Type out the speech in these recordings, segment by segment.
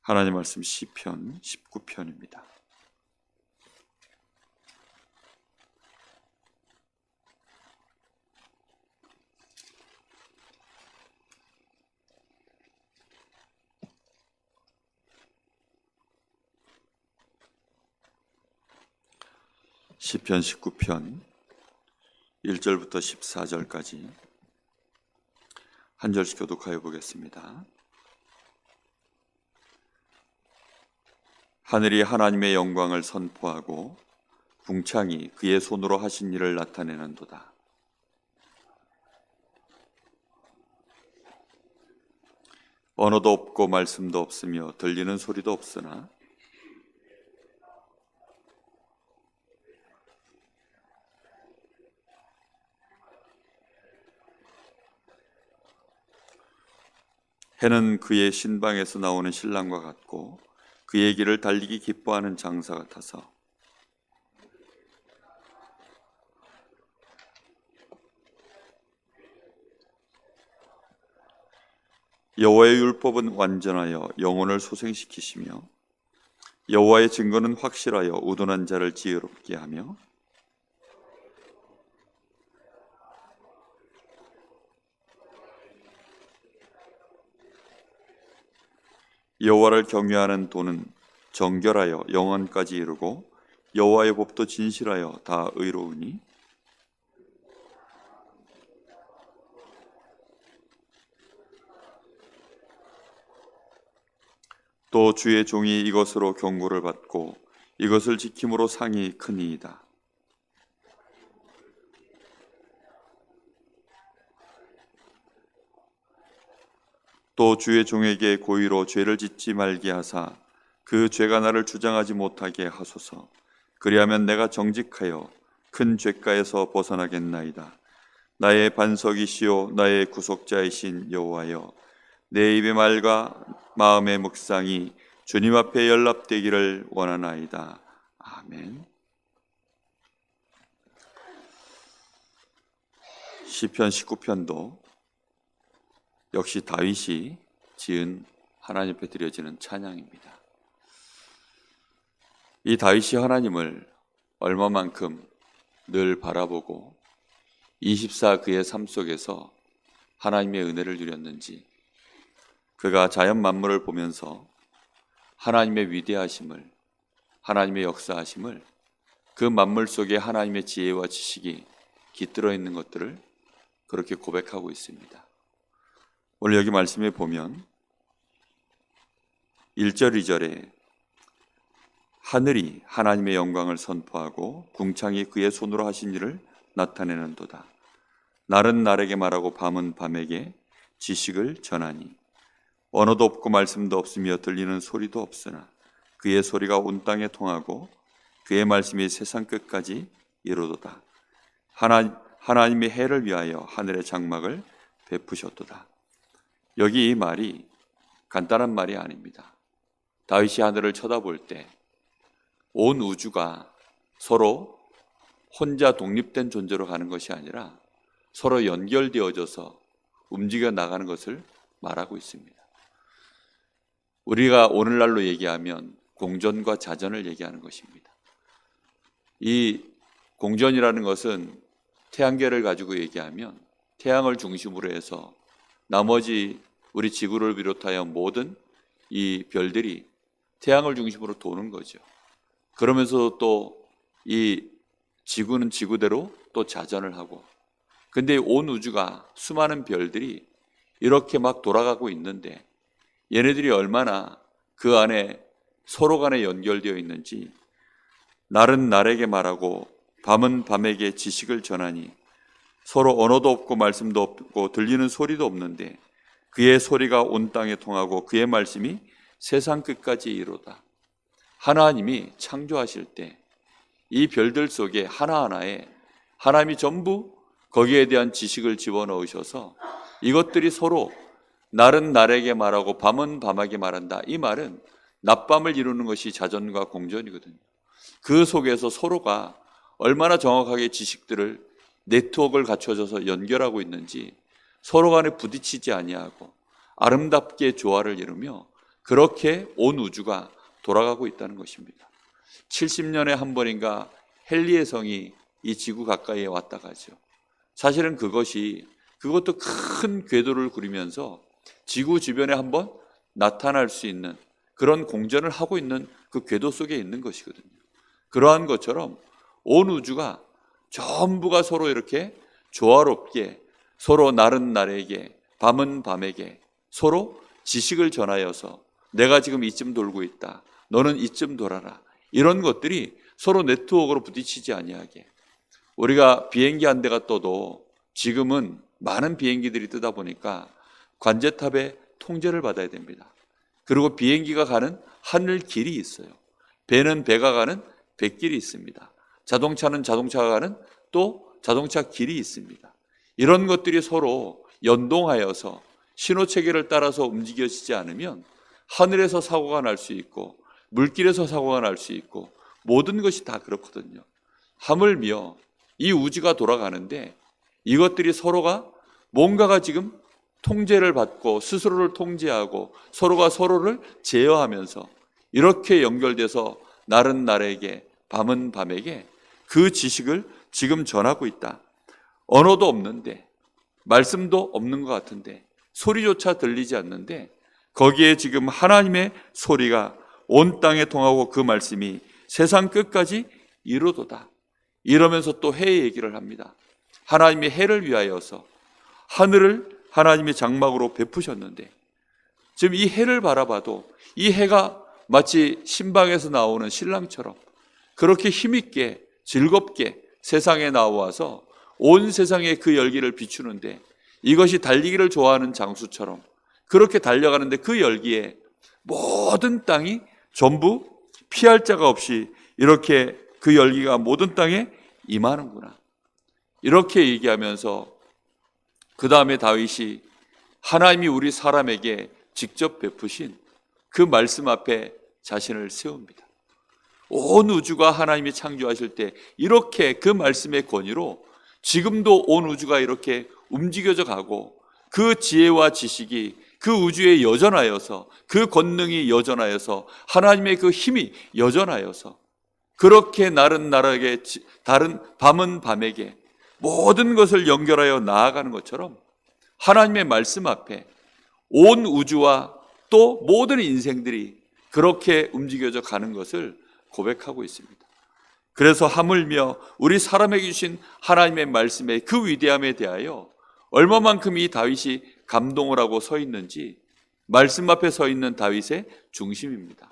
하나님 말씀 시편 19편입니다. 시편 19편 1절부터 14절까지 한 절씩 교독하여 보겠습니다. 하늘이 하나님의 영광을 선포하고 궁창이 그의 손으로 하신 일을 나타내는도다. 언어도 없고 말씀도 없으며 들리는 소리도 없으나 해는 그의 신방에서 나오는 신랑과 같고 그의 길을 달리기 기뻐하는 장사 같아서 여호와의 율법은 완전하여 영혼을 소생시키시며 여호와의 증거는 확실하여 우둔한 자를 지혜롭게 하며 여호와를 경외하는 도는 정결하여 영원까지 이르고 여호와의 법도 진실하여 다 의로우니 또 주의 종이 이것으로 경고를 받고 이것을 지킴으로 상이 크니이다. 또 주의 종에게 고의로 죄를 짓지 말게 하사 그 죄가 나를 주장하지 못하게 하소서. 그리하면 내가 정직하여 큰 죄가에서 벗어나겠나이다. 나의 반석이시요 나의 구속자이신 여호와여, 내 입의 말과 마음의 묵상이 주님 앞에 연락되기를 원하나이다. 아멘. 시편 19편도 역시 다윗이 지은 하나님 앞에 드려지는 찬양입니다. 이 다윗이 하나님을 얼마만큼 늘 바라보고 24 그의 삶 속에서 하나님의 은혜를 누렸는지, 그가 자연 만물을 보면서 하나님의 위대하심을, 하나님의 역사하심을, 그 만물 속에 하나님의 지혜와 지식이 깃들어 있는 것들을 그렇게 고백하고 있습니다. 오늘 여기 말씀에 보면 1절, 2절에 하늘이 하나님의 영광을 선포하고 궁창이 그의 손으로 하신 일을 나타내는도다. 날은 날에게 말하고 밤은 밤에게 지식을 전하니 언어도 없고 말씀도 없으며 들리는 소리도 없으나 그의 소리가 온 땅에 통하고 그의 말씀이 세상 끝까지 이르도다. 하나님의 해를 위하여 하늘의 장막을 베푸셨도다. 여기 이 말이 간단한 말이 아닙니다. 다윗이 하늘을 쳐다볼 때 온 우주가 서로 혼자 독립된 존재로 가는 것이 아니라 서로 연결되어져서 움직여 나가는 것을 말하고 있습니다. 우리가 오늘날로 얘기하면 공전과 자전을 얘기하는 것입니다. 이 공전이라는 것은 태양계를 가지고 얘기하면 태양을 중심으로 해서 나머지 우리 지구를 비롯하여 모든 이 별들이 태양을 중심으로 도는 거죠. 그러면서 또 이 지구는 지구대로 또 자전을 하고, 근데 온 우주가 수많은 별들이 이렇게 막 돌아가고 있는데 얘네들이 얼마나 그 안에 서로 간에 연결되어 있는지, 날은 날에게 말하고 밤은 밤에게 지식을 전하니 서로 언어도 없고 말씀도 없고 들리는 소리도 없는데 그의 소리가 온 땅에 통하고 그의 말씀이 세상 끝까지 이르도다. 하나님이 창조하실 때 이 별들 속에 하나하나에 하나님이 전부 거기에 대한 지식을 집어넣으셔서 이것들이 서로 날은 날에게 말하고 밤은 밤에게 말한다. 이 말은 낮밤을 이루는 것이 자전과 공전이거든요. 그 속에서 서로가 얼마나 정확하게 지식들을 네트워크를 갖춰져서 연결하고 있는지 서로 간에 부딪히지 아니하고 아름답게 조화를 이루며 그렇게 온 우주가 돌아가고 있다는 것입니다. 70년에 한 번인가 헨리의 성이 이 지구 가까이에 왔다 가죠. 사실은 그것도 큰 궤도를 그리면서 지구 주변에 한번 나타날 수 있는 그런 공전을 하고 있는 그 궤도 속에 있는 것이거든요. 그러한 것처럼 온 우주가 전부가 서로 이렇게 조화롭게 서로 날은 날에게 밤은 밤에게 서로 지식을 전하여서 내가 지금 이쯤 돌고 있다. 너는 이쯤 돌아라. 이런 것들이 서로 네트워크로 부딪히지 아니하게. 우리가 비행기 한 대가 떠도 지금은 많은 비행기들이 뜨다 보니까 관제탑의 통제를 받아야 됩니다. 그리고 비행기가 가는 하늘 길이 있어요. 배는 배가 가는 배길이 있습니다. 자동차는 자동차가 가는 또 자동차 길이 있습니다. 이런 것들이 서로 연동하여서 신호체계를 따라서 움직여지지 않으면 하늘에서 사고가 날 수 있고 물길에서 사고가 날 수 있고 모든 것이 다 그렇거든요. 하물며 이 우주가 돌아가는데 이것들이 서로가 뭔가가 지금 통제를 받고 스스로를 통제하고 서로가 서로를 제어하면서 이렇게 연결돼서 날은 날에게 밤은 밤에게 그 지식을 지금 전하고 있다. 언어도 없는데 말씀도 없는 것 같은데 소리조차 들리지 않는데 거기에 지금 하나님의 소리가 온 땅에 통하고 그 말씀이 세상 끝까지 이르도다. 이러면서 또 해 얘기를 합니다. 하나님이 해를 위하여서 하늘을 하나님이 장막으로 베푸셨는데 지금 이 해를 바라봐도 이 해가 마치 신방에서 나오는 신랑처럼 그렇게 힘있게 즐겁게 세상에 나와서 온 세상에 그 열기를 비추는데 이것이 달리기를 좋아하는 장수처럼 그렇게 달려가는데 그 열기에 모든 땅이 전부 피할 자가 없이 이렇게 그 열기가 모든 땅에 임하는구나. 이렇게 얘기하면서 그 다음에 다윗이 하나님이 우리 사람에게 직접 베푸신 그 말씀 앞에 자신을 세웁니다. 온 우주가 하나님이 창조하실 때 이렇게 그 말씀의 권위로 지금도 온 우주가 이렇게 움직여져 가고 그 지혜와 지식이 그 우주에 여전하여서 그 권능이 여전하여서 하나님의 그 힘이 여전하여서 그렇게 날은 날에게 다른 밤은 밤에게 모든 것을 연결하여 나아가는 것처럼 하나님의 말씀 앞에 온 우주와 또 모든 인생들이 그렇게 움직여져 가는 것을 고백하고 있습니다. 그래서 하물며 우리 사람에게 주신 하나님의 말씀의 그 위대함에 대하여 얼마만큼 이 다윗이 감동을 하고 서 있는지 말씀 앞에 서 있는 다윗의 중심입니다.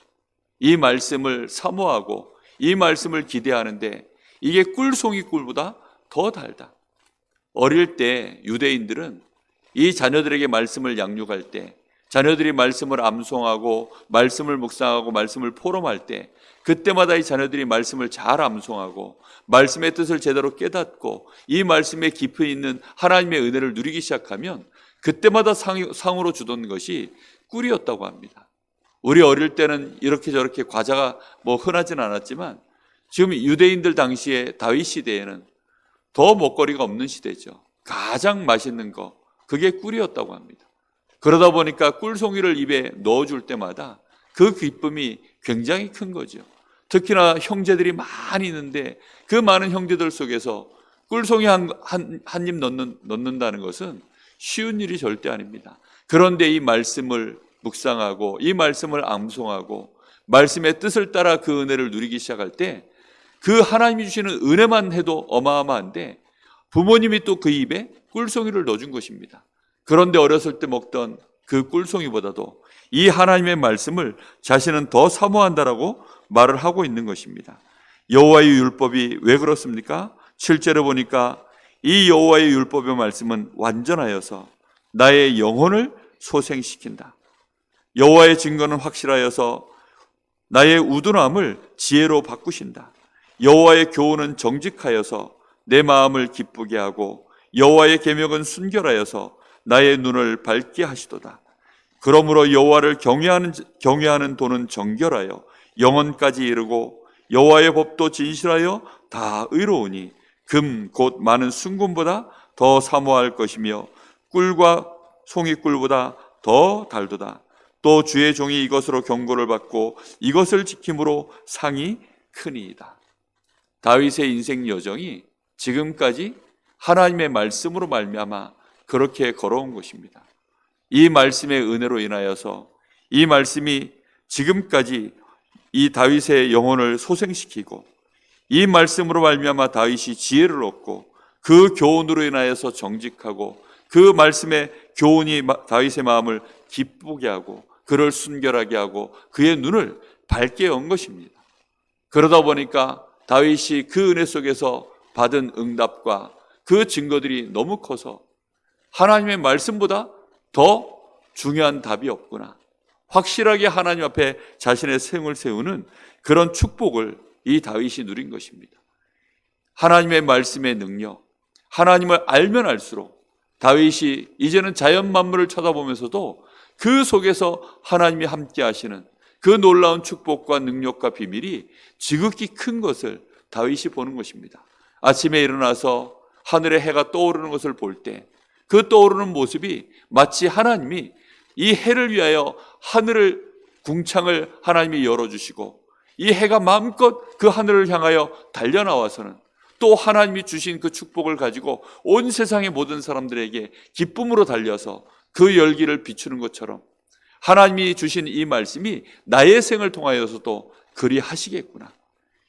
이 말씀을 사모하고 이 말씀을 기대하는데 이게 꿀송이 꿀보다 더 달다. 어릴 때 유대인들은 이 자녀들에게 말씀을 양육할 때 자녀들이 말씀을 암송하고 말씀을 묵상하고 말씀을 포럼할 때 그때마다 이 자녀들이 말씀을 잘 암송하고 말씀의 뜻을 제대로 깨닫고 이 말씀에 깊이 있는 하나님의 은혜를 누리기 시작하면 그때마다 상으로 주던 것이 꿀이었다고 합니다. 우리 어릴 때는 이렇게 저렇게 과자가 흔하진 않았지만 지금 유대인들 당시에 다윗 시대에는 더 먹거리가 없는 시대죠. 가장 맛있는 거 그게 꿀이었다고 합니다. 그러다 보니까 꿀송이를 입에 넣어줄 때마다 그 기쁨이 굉장히 큰 거죠. 특히나 형제들이 많이 있는데 그 많은 형제들 속에서 꿀송이 한 입 넣는다는 것은 쉬운 일이 절대 아닙니다. 그런데 이 말씀을 묵상하고 이 말씀을 암송하고 말씀의 뜻을 따라 그 은혜를 누리기 시작할 때 그 하나님이 주시는 은혜만 해도 어마어마한데 부모님이 또 그 입에 꿀송이를 넣어준 것입니다. 그런데 어렸을 때 먹던 그 꿀송이보다도 이 하나님의 말씀을 자신은 더 사모한다라고 말을 하고 있는 것입니다. 여호와의 율법이 왜 그렇습니까? 7절에 보니까 이 여호와의 율법의 말씀은 완전하여서 나의 영혼을 소생시킨다. 여호와의 증거는 확실하여서 나의 우둔함을 지혜로 바꾸신다. 여호와의 교훈은 정직하여서 내 마음을 기쁘게 하고 여호와의 계명은 순결하여서 나의 눈을 밝게 하시도다. 그러므로 여호와를 경외하는 도는 정결하여 영혼까지 이르고 여호와의 법도 진실하여 다 의로우니 금 곧 많은 순금보다 더 사모할 것이며 꿀과 송이꿀보다 더 달도다. 또 주의 종이 이것으로 경고를 받고 이것을 지킴으로 상이 크니이다. 다윗의 인생 여정이 지금까지 하나님의 말씀으로 말미암아 그렇게 걸어온 것입니다. 이 말씀의 은혜로 인하여서 이 말씀이 지금까지 이 다윗의 영혼을 소생시키고 이 말씀으로 말미암아 다윗이 지혜를 얻고 그 교훈으로 인하여서 정직하고 그 말씀의 교훈이 다윗의 마음을 기쁘게 하고 그를 순결하게 하고 그의 눈을 밝게 연 것입니다. 그러다 보니까 다윗이 그 은혜 속에서 받은 응답과 그 증거들이 너무 커서 하나님의 말씀보다 더 중요한 답이 없구나, 확실하게 하나님 앞에 자신의 생을 세우는 그런 축복을 이 다윗이 누린 것입니다. 하나님의 말씀의 능력, 하나님을 알면 알수록 다윗이 이제는 자연 만물을 쳐다보면서도 그 속에서 하나님이 함께 하시는 그 놀라운 축복과 능력과 비밀이 지극히 큰 것을 다윗이 보는 것입니다. 아침에 일어나서 하늘에 해가 떠오르는 것을 볼 때 그 떠오르는 모습이 마치 하나님이 이 해를 위하여 하늘을 궁창을 하나님이 열어주시고 이 해가 마음껏 그 하늘을 향하여 달려나와서는 또 하나님이 주신 그 축복을 가지고 온 세상의 모든 사람들에게 기쁨으로 달려서 그 열기를 비추는 것처럼 하나님이 주신 이 말씀이 나의 생을 통하여서도 그리 하시겠구나,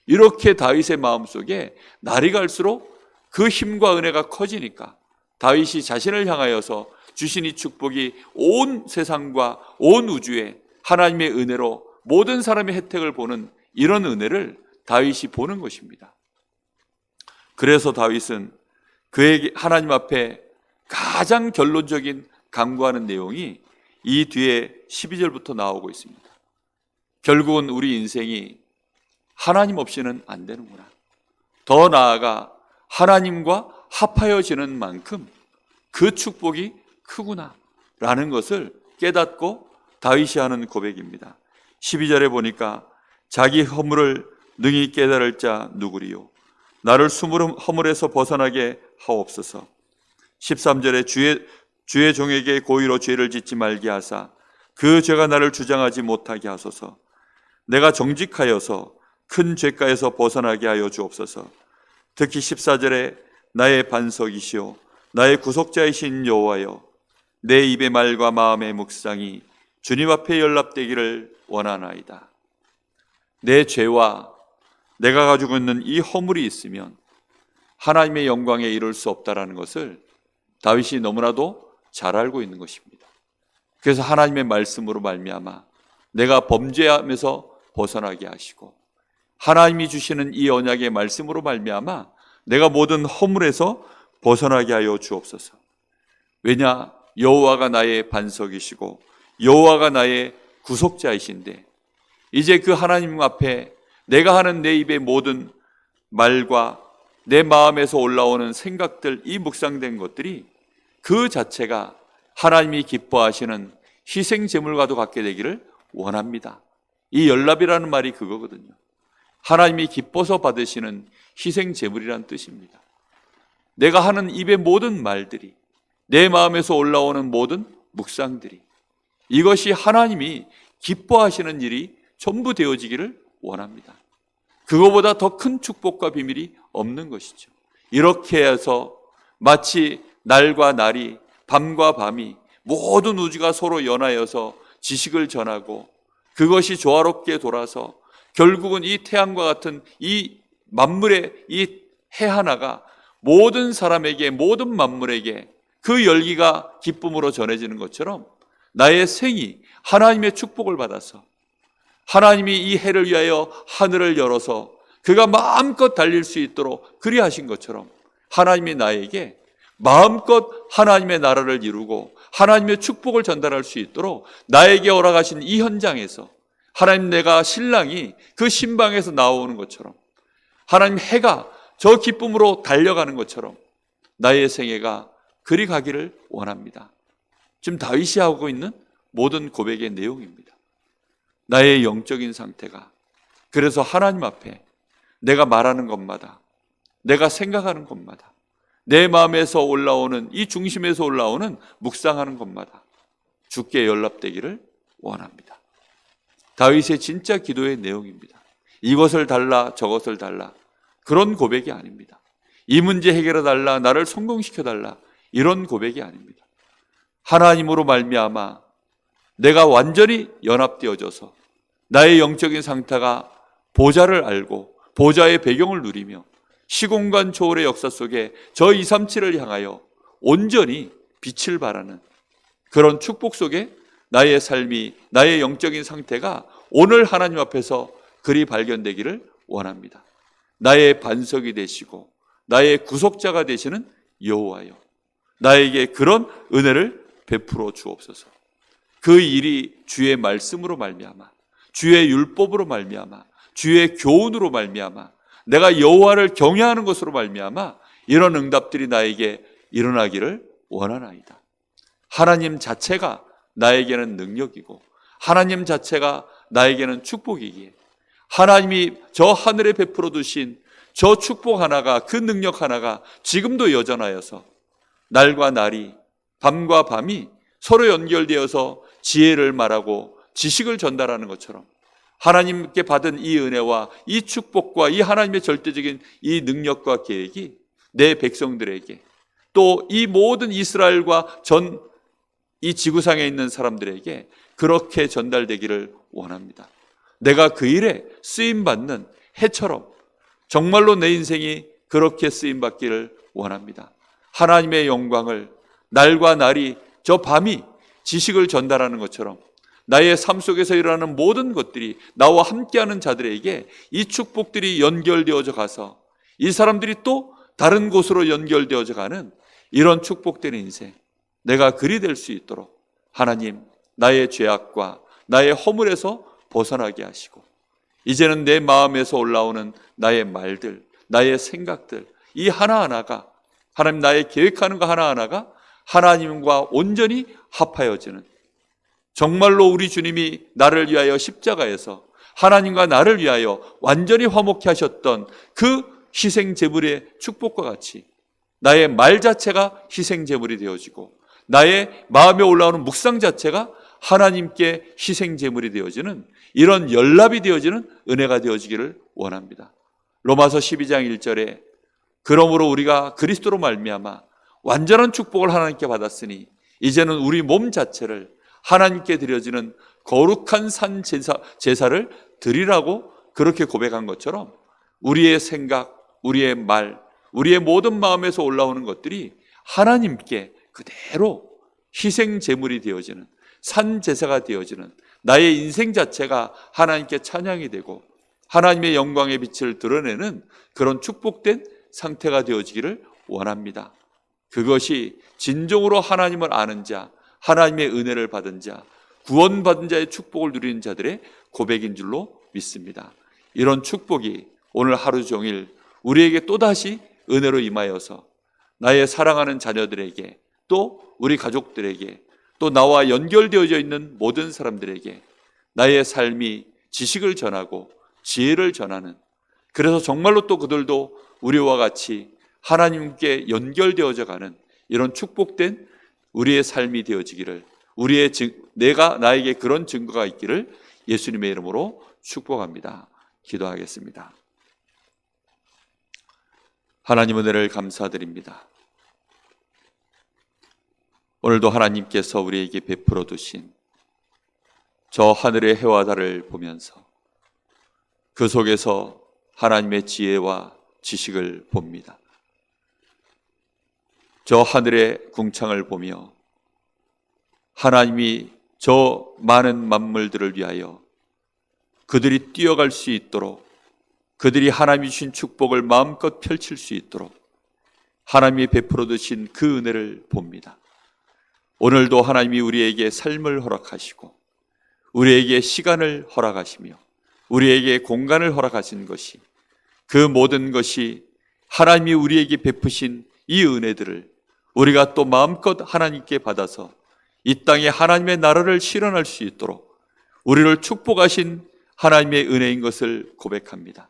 이렇게 다윗의 마음속에 날이 갈수록 그 힘과 은혜가 커지니까 다윗이 자신을 향하여서 주신 이 축복이 온 세상과 온 우주에 하나님의 은혜로 모든 사람의 혜택을 보는 이런 은혜를 다윗이 보는 것입니다. 그래서 다윗은 그에게 하나님 앞에 가장 결론적인 간구하는 내용이 이 뒤에 12절부터 나오고 있습니다. 결국은 우리 인생이 하나님 없이는 안 되는구나, 더 나아가 하나님과 합하여지는 만큼 그 축복이 크구나 라는 것을 깨닫고 다윗이 하는 고백입니다. 12절에 보니까 자기 허물을 능히 깨달을 자 누구리요, 나를 허물에서 벗어나게 하옵소서. 13절에 주의 종에게 고의로 죄를 짓지 말게 하사 그 죄가 나를 주장하지 못하게 하소서. 내가 정직하여서 큰 죄가에서 벗어나게 하여 주옵소서. 특히 14절에 나의 반석이시오 나의 구속자이신 여호와여, 내 입의 말과 마음의 묵상이 주님 앞에 연락되기를 원하나이다. 내 죄와 내가 가지고 있는 이 허물이 있으면 하나님의 영광에 이룰 수 없다라는 것을 다윗이 너무나도 잘 알고 있는 것입니다. 그래서 하나님의 말씀으로 말미암아 내가 범죄함에서 벗어나게 하시고 하나님이 주시는 이 언약의 말씀으로 말미암아 내가 모든 허물에서 벗어나게 하여 주옵소서. 왜냐, 여호와가 나의 반석이시고 여호와가 나의 구속자이신데 이제 그 하나님 앞에 내가 하는 내 입의 모든 말과 내 마음에서 올라오는 생각들, 이 묵상된 것들이 그 자체가 하나님이 기뻐하시는 희생제물과도 같게 되기를 원합니다. 이 연합이라는 말이 그거거든요. 하나님이 기뻐서 받으시는 희생제물이란 뜻입니다. 내가 하는 입의 모든 말들이, 내 마음에서 올라오는 모든 묵상들이, 이것이 하나님이 기뻐하시는 일이 전부 되어지기를 원합니다. 그거보다 더 큰 축복과 비밀이 없는 것이죠. 이렇게 해서 마치 날과 날이, 밤과 밤이 모든 우주가 서로 연하여서 지식을 전하고 그것이 조화롭게 돌아서 결국은 이 태양과 같은 이 만물의 이 해 하나가 모든 사람에게, 모든 만물에게 그 열기가 기쁨으로 전해지는 것처럼 나의 생이 하나님의 축복을 받아서 하나님이 이 해를 위하여 하늘을 열어서 그가 마음껏 달릴 수 있도록 그리하신 것처럼 하나님이 나에게 마음껏 하나님의 나라를 이루고 하나님의 축복을 전달할 수 있도록 나에게 허락하신 이 현장에서 하나님, 내가 신랑이 그 신방에서 나오는 것처럼 하나님 해가 저 기쁨으로 달려가는 것처럼 나의 생애가 그리 가기를 원합니다. 지금 다윗이 하고 있는 모든 고백의 내용입니다. 나의 영적인 상태가 그래서 하나님 앞에 내가 말하는 것마다, 내가 생각하는 것마다, 내 마음에서 올라오는, 이 중심에서 올라오는 묵상하는 것마다 주께 연락되기를 원합니다. 다윗의 진짜 기도의 내용입니다. 이것을 달라 저것을 달라 그런 고백이 아닙니다. 이 문제 해결해 달라, 나를 성공시켜 달라, 이런 고백이 아닙니다. 하나님으로 말미암아 내가 완전히 연합되어져서 나의 영적인 상태가 보좌를 알고 보좌의 배경을 누리며 시공간 초월의 역사 속에 저 237을 향하여 온전히 빛을 발하는 그런 축복 속에 나의 삶이, 나의 영적인 상태가 오늘 하나님 앞에서 그리 발견되기를 원합니다. 나의 반석이 되시고 나의 구속자가 되시는 여호와여, 나에게 그런 은혜를 베풀어 주옵소서. 그 일이 주의 말씀으로 말미암아, 주의 율법으로 말미암아, 주의 교훈으로 말미암아, 내가 여호와를 경외하는 것으로 말미암아 이런 응답들이 나에게 일어나기를 원하나이다. 하나님 자체가 나에게는 능력이고 하나님 자체가 나에게는 축복이기에 하나님이 저 하늘에 베풀어 두신 저 축복 하나가, 그 능력 하나가 지금도 여전하여서 날과 날이, 밤과 밤이 서로 연결되어서 지혜를 말하고 지식을 전달하는 것처럼 하나님께 받은 이 은혜와 이 축복과 이 하나님의 절대적인 이 능력과 계획이 내 백성들에게, 또 이 모든 이스라엘과 전 이 지구상에 있는 사람들에게 그렇게 전달되기를 원합니다. 내가 그 일에 쓰임받는 해처럼 정말로 내 인생이 그렇게 쓰임받기를 원합니다. 하나님의 영광을 날과 날이, 저 밤이 지식을 전달하는 것처럼 나의 삶 속에서 일어나는 모든 것들이 나와 함께하는 자들에게 이 축복들이 연결되어져 가서 이 사람들이 또 다른 곳으로 연결되어져 가는 이런 축복된 인생, 내가 그리 될 수 있도록 하나님, 나의 죄악과 나의 허물에서 벗어나게 하시고 이제는 내 마음에서 올라오는 나의 말들, 나의 생각들, 이 하나하나가, 하나님 나의 계획하는 거 하나하나가 하나님과 온전히 합하여지는, 정말로 우리 주님이 나를 위하여 십자가에서 하나님과 나를 위하여 완전히 화목케 하셨던 그 희생 제물의 축복과 같이 나의 말 자체가 희생 제물이 되어지고 나의 마음에 올라오는 묵상 자체가 하나님께 희생 제물이 되어지는 이런 연합이 되어지는 은혜가 되어지기를 원합니다. 로마서 12장 1절에 그러므로 우리가 그리스도로 말미암아 완전한 축복을 하나님께 받았으니 이제는 우리 몸 자체를 하나님께 드려지는 거룩한 산 제사를 드리라고 그렇게 고백한 것처럼 우리의 생각, 우리의 말, 우리의 모든 마음에서 올라오는 것들이 하나님께 그대로 희생 제물이 되어지는, 산 제사가 되어지는, 나의 인생 자체가 하나님께 찬양이 되고 하나님의 영광의 빛을 드러내는 그런 축복된 상태가 되어지기를 원합니다. 그것이 진정으로 하나님을 아는 자, 하나님의 은혜를 받은 자, 구원받은 자의 축복을 누리는 자들의 고백인 줄로 믿습니다. 이런 축복이 오늘 하루 종일 우리에게 또다시 은혜로 임하여서 나의 사랑하는 자녀들에게, 또 우리 가족들에게, 또 나와 연결되어져 있는 모든 사람들에게 나의 삶이 지식을 전하고 지혜를 전하는, 그래서 정말로 또 그들도 우리와 같이 하나님께 연결되어져 가는 이런 축복된 우리의 삶이 되어지기를, 내가 나에게 그런 증거가 있기를 예수님의 이름으로 축복합니다. 기도하겠습니다. 하나님 은혜를 감사드립니다. 오늘도 하나님께서 우리에게 베풀어 두신 저 하늘의 해와 달을 보면서 그 속에서 하나님의 지혜와 지식을 봅니다. 저 하늘의 궁창을 보며 하나님이 저 많은 만물들을 위하여 그들이 뛰어갈 수 있도록, 그들이 하나님이 주신 축복을 마음껏 펼칠 수 있도록 하나님이 베풀어 두신 그 은혜를 봅니다. 오늘도 하나님이 우리에게 삶을 허락하시고 우리에게 시간을 허락하시며 우리에게 공간을 허락하신 것이, 그 모든 것이 하나님이 우리에게 베푸신 이 은혜들을 우리가 또 마음껏 하나님께 받아서 이 땅에 하나님의 나라를 실현할 수 있도록 우리를 축복하신 하나님의 은혜인 것을 고백합니다.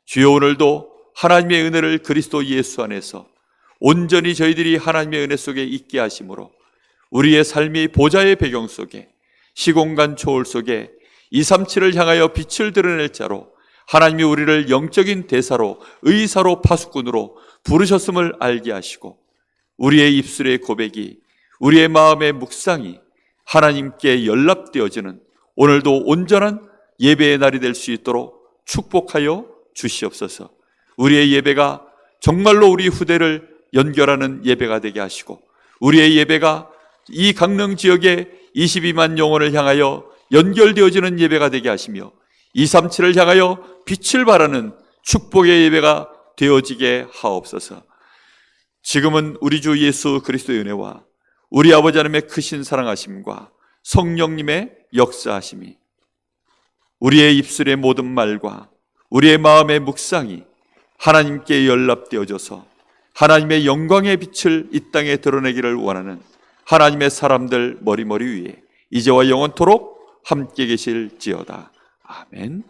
주여, 오늘도 하나님의 은혜를 그리스도 예수 안에서 온전히 저희들이 하나님의 은혜 속에 있게 하심으로 우리의 삶이 보좌의 배경 속에 시공간 초월 속에 237을 향하여 빛을 드러낼 자로 하나님이 우리를 영적인 대사로 의사로 파수꾼으로 부르셨음을 알게 하시고 우리의 입술의 고백이 우리의 마음의 묵상이 하나님께 연락되어지는 오늘도 온전한 예배의 날이 될 수 있도록 축복하여 주시옵소서. 우리의 예배가 정말로 우리 후대를 연결하는 예배가 되게 하시고 우리의 예배가 이 강릉 지역의 22만 영혼을 향하여 연결되어지는 예배가 되게 하시며 237을 향하여 빛을 발하는 축복의 예배가 되어지게 하옵소서. 지금은 우리 주 예수 그리스도의 은혜와 우리 아버지 하나님의 크신 사랑하심과 성령님의 역사하심이 우리의 입술의 모든 말과 우리의 마음의 묵상이 하나님께 연락되어져서 하나님의 영광의 빛을 이 땅에 드러내기를 원하는 하나님의 사람들 머리머리 위에 이제와 영원토록 함께 계실지어다. 아멘.